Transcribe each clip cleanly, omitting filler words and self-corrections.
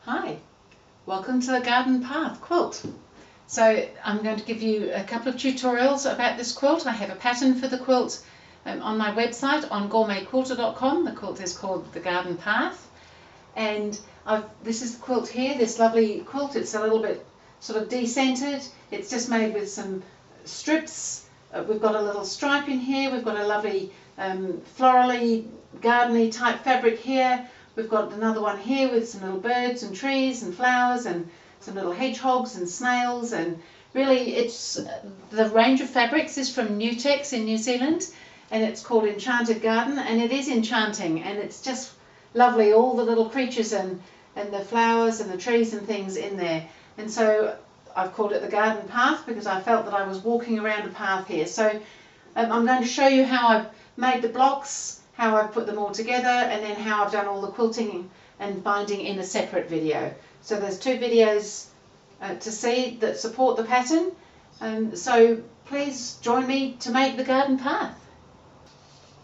Hi, welcome to the Garden Path quilt. So I'm going to give you a couple of tutorials about this quilt. I have a pattern for the quilt on my website on GourmetQuilter.com. The quilt is called the Garden Path, and this is the quilt here, this lovely quilt. It's a little bit sort of decentered. It's just made with some strips. We've got a little stripe in here. We've got a lovely florally, gardeny type fabric here. We've got another one here with some little birds and trees and flowers and some little hedgehogs and snails, and really it's the range of fabrics is from Nutex in New Zealand, and it's called Enchanted Garden, and it is enchanting, and it's just lovely, all the little creatures and the flowers and the trees and things in there. And so I've called it the Garden Path because I felt that I was walking around a path here. So I'm going to show you how I've made the blocks, how I've put them all together, and then how I've done all the quilting and binding in a separate video. So there's two videos to see that support the pattern, so please join me to make the garden path.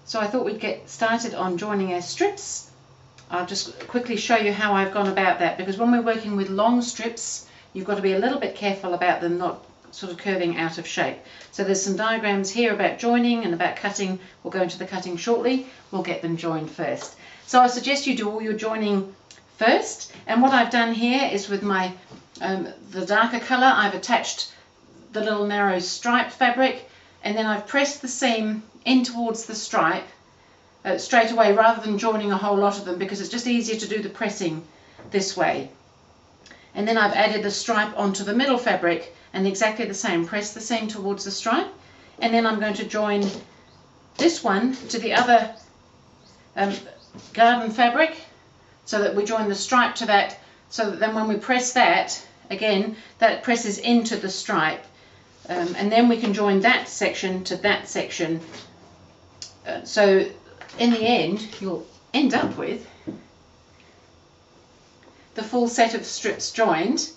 So I thought we'd get started on joining our strips. I'll just quickly show you how I've gone about that, because when we're working with long strips you've got to be a little bit careful about them not sort of curving out of shape. So there's some diagrams here about joining and about cutting. We'll go into the cutting shortly. We'll get them joined first. So I suggest you do all your joining first, and what I've done here is with my the darker colour, I've attached the little narrow striped fabric, and then I've pressed the seam in towards the stripe straight away, rather than joining a whole lot of them, because it's just easier to do the pressing this way. And then I've added the stripe onto the middle fabric, and exactly the same, press the seam towards the stripe, and then I'm going to join this one to the other garden fabric, so that we join the stripe to that, so that then when we press that, again, that presses into the stripe, and then we can join that section to that section. So in the end you'll end up with the full set of strips joined.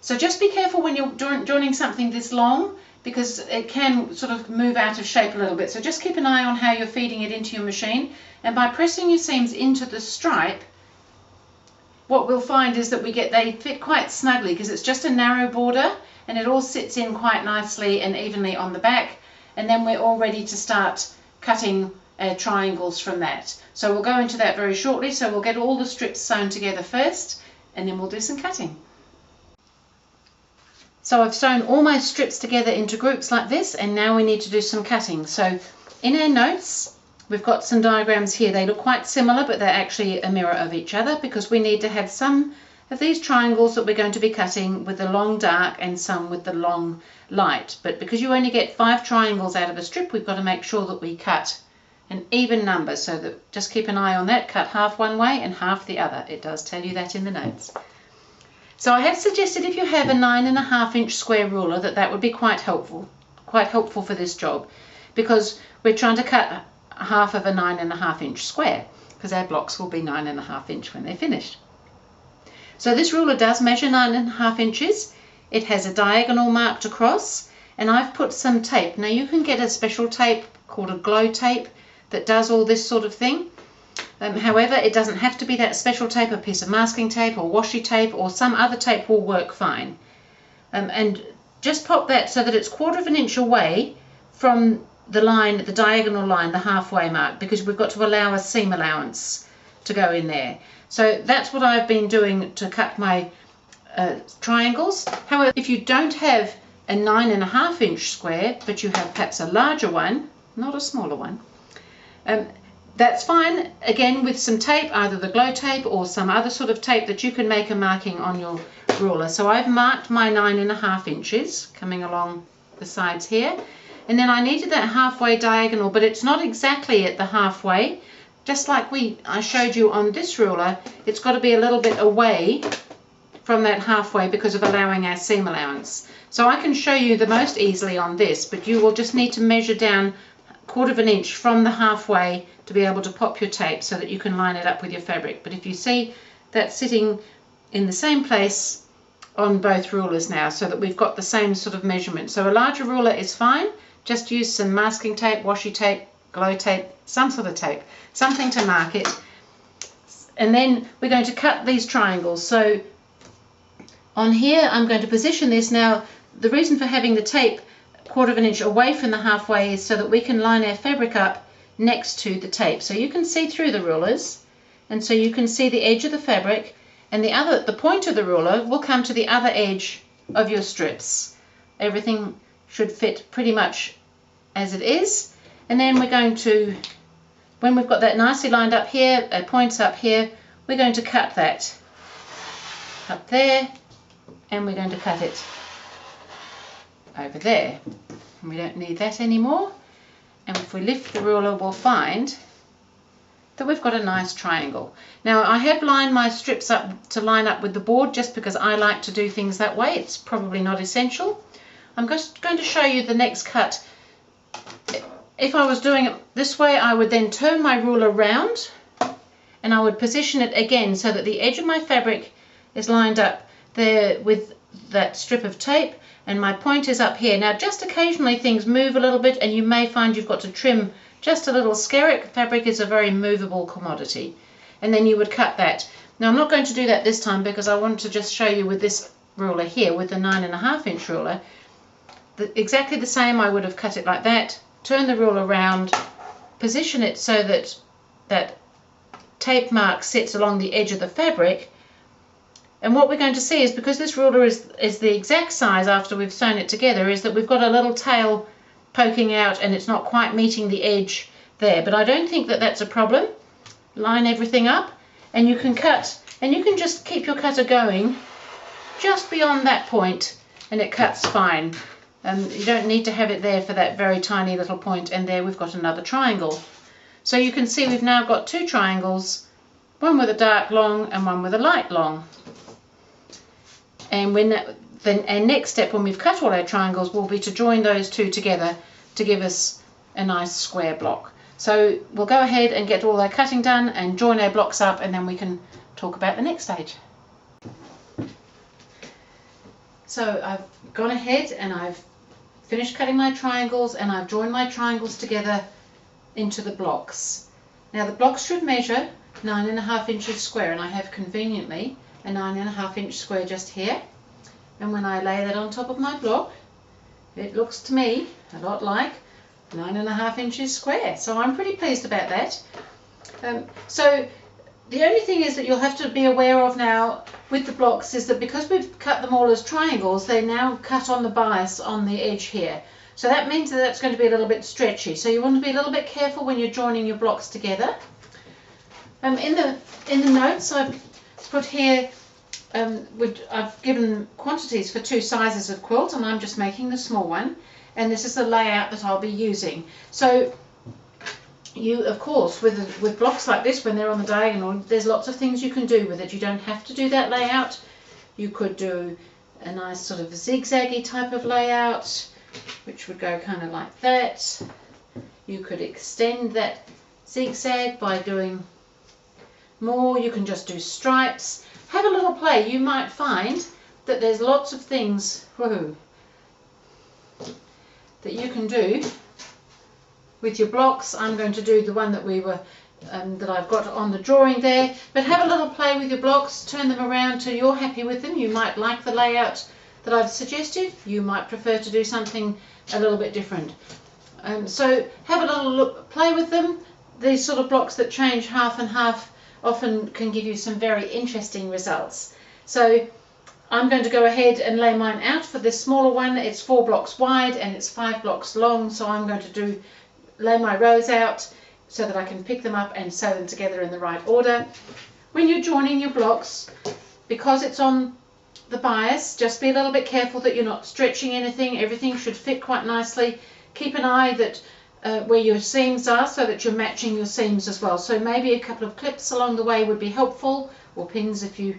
So just be careful when you're joining something this long, because it can sort of move out of shape a little bit. So just keep an eye on how you're feeding it into your machine, and by pressing your seams into the stripe, what we'll find is that they fit quite snugly, because it's just a narrow border and it all sits in quite nicely and evenly on the back, and then we're all ready to start cutting triangles from that. So we'll go into that very shortly. So we'll get all the strips sewn together first, and then we'll do some cutting. So I've sewn all my strips together into groups like this, and now we need to do some cutting. So in our notes we've got some diagrams here. They look quite similar, but they're actually a mirror of each other, because we need to have some of these triangles that we're going to be cutting with the long dark and some with the long light. But because you only get 5 triangles out of a strip, we've got to make sure that we cut an even number, so that just keep an eye on that. Cut half one way and half the other. It does tell you that in the notes. So I have suggested, if you have a 9.5 inch square ruler, that would be quite helpful for this job, because we're trying to cut half of a 9.5 inch square, because our blocks will be 9.5 inch when they're finished. So this ruler does measure 9.5 inches. It has a diagonal marked across, and I've put some tape. Now you can get a special tape called a glow tape that does all this sort of thing. However, it doesn't have to be that special tape. A piece of masking tape or washi tape or some other tape will work fine. And just pop that so that it's 1/4 inch away from the line, the diagonal line, the halfway mark, because we've got to allow a seam allowance to go in there. So that's what I've been doing to cut my triangles. However, if you don't have a 9.5 inch square, but you have perhaps a larger one, not a smaller one, that's fine. Again, with some tape, either the glow tape or some other sort of tape, that you can make a marking on your ruler. So I've marked my 9.5 inches coming along the sides here, and then I needed that halfway diagonal, but it's not exactly at the halfway. Just like I showed you on this ruler, it's got to be a little bit away from that halfway because of allowing our seam allowance. So I can show you the most easily on this, but you will just need to measure down 1/4 inch from the halfway to be able to pop your tape so that you can line it up with your fabric. But if you see that sitting in the same place on both rulers now, so that we've got the same sort of measurement. So a larger ruler is fine. Just use some masking tape, washi tape, glow tape, some sort of tape, something to mark it. And then we're going to cut these triangles. So on here I'm going to position this. Now the reason for having the tape 1/4 inch away from the halfway is so that we can line our fabric up next to the tape. So you can see through the rulers, and so you can see the edge of the fabric, and the point of the ruler will come to the other edge of your strips. Everything should fit pretty much as it is. And then we're going to, when we've got that nicely lined up here, our points up here, we're going to cut that up there, and we're going to cut it over there. And we don't need that anymore. And if we lift the ruler, we'll find that we've got a nice triangle. Now I have lined my strips up to line up with the board just because I like to do things that way. It's probably not essential. I'm just going to show you the next cut. If I was doing it this way, I would then turn my ruler round and I would position it again so that the edge of my fabric is lined up there with that strip of tape, and my point is up here. Now just occasionally things move a little bit and you may find you've got to trim just a little. Skerrick fabric is a very movable commodity, and then you would cut that. Now I'm not going to do that this time because I want to just show you with this ruler here, with the 9.5 inch ruler, exactly the same. I would have cut it like that, turn the ruler around, position it so that that tape mark sits along the edge of the fabric. And what we're going to see is, because this ruler is the exact size after we've sewn it together, is that we've got a little tail poking out and it's not quite meeting the edge there. But I don't think that that's a problem. Line everything up and you can cut, and you can just keep your cutter going just beyond that point and it cuts fine. You don't need to have it there for that very tiny little point. And there we've got another triangle. So you can see we've now got two triangles, one with a dark long and one with a light long. And then our next step, when we've cut all our triangles, will be to join those two together to give us a nice square block. So we'll go ahead and get all our cutting done and join our blocks up, and then we can talk about the next stage. So I've gone ahead and I've finished cutting my triangles, and I've joined my triangles together into the blocks. Now the blocks should measure 9.5 inches square, and I have conveniently a 9.5 inch square just here. And when I lay that on top of my block, it looks to me a lot like 9.5 inches square. So I'm pretty pleased about that. So the only thing is that you'll have to be aware of now with the blocks is that because we've cut them all as triangles, they now cut on the bias on the edge here. So that means that that's going to be a little bit stretchy. So you want to be a little bit careful when you're joining your blocks together. In the notes I've put here, I've given quantities for 2 sizes of quilt, and I'm just making the small one, and this is the layout that I'll be using. So you, of course, with blocks like this, when they're on the diagonal, there's lots of things you can do with it. You don't have to do that layout. You could do a nice sort of zigzaggy type of layout, which would go kind of like that. You could extend that zigzag by doing more. You can just do stripes. Have a little play. You might find that there's lots of things that you can do with your blocks. I'm going to do the one that that I've got on the drawing there, but have a little play with your blocks, turn them around till you're happy with them. You might like the layout that I've suggested. You might prefer to do something a little bit different. So have a little play with them. These sort of blocks that change half and half often can give you some very interesting results. So I'm going to go ahead and lay mine out for this smaller one. It's 4 blocks wide and it's 5 blocks long, so I'm going to lay my rows out so that I can pick them up and sew them together in the right order. When you're joining your blocks, because it's on the bias, just be a little bit careful that you're not stretching anything. Everything should fit quite nicely. Keep an eye that where your seams are, so that you're matching your seams as well. So maybe a couple of clips along the way would be helpful, or pins if you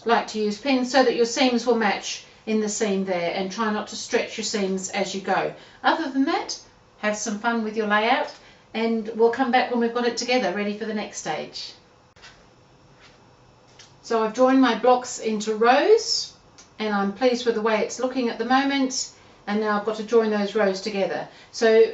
like to use pins, so that your seams will match in the seam there, and try not to stretch your seams as you go. Other than that, have some fun with your layout, and we'll come back when we've got it together ready for the next stage. So I've joined my blocks into rows, and I'm pleased with the way it's looking at the moment, and now I've got to join those rows together. So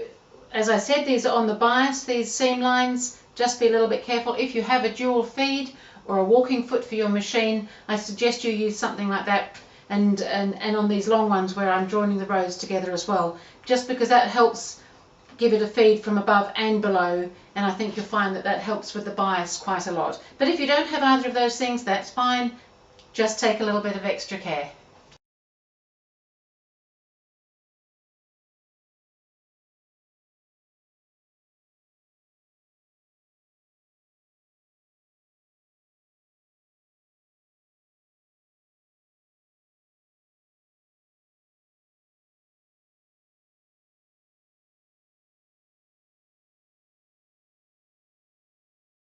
as I said, these are on the bias, these seam lines. Just be a little bit careful. If you have a dual feed, or a walking foot for your machine, I suggest you use something like that, and on these long ones where I'm joining the rows together as well, just because that helps give it a feed from above and below, and I think you'll find that that helps with the bias quite a lot. But if you don't have either of those things, that's fine, just take a little bit of extra care.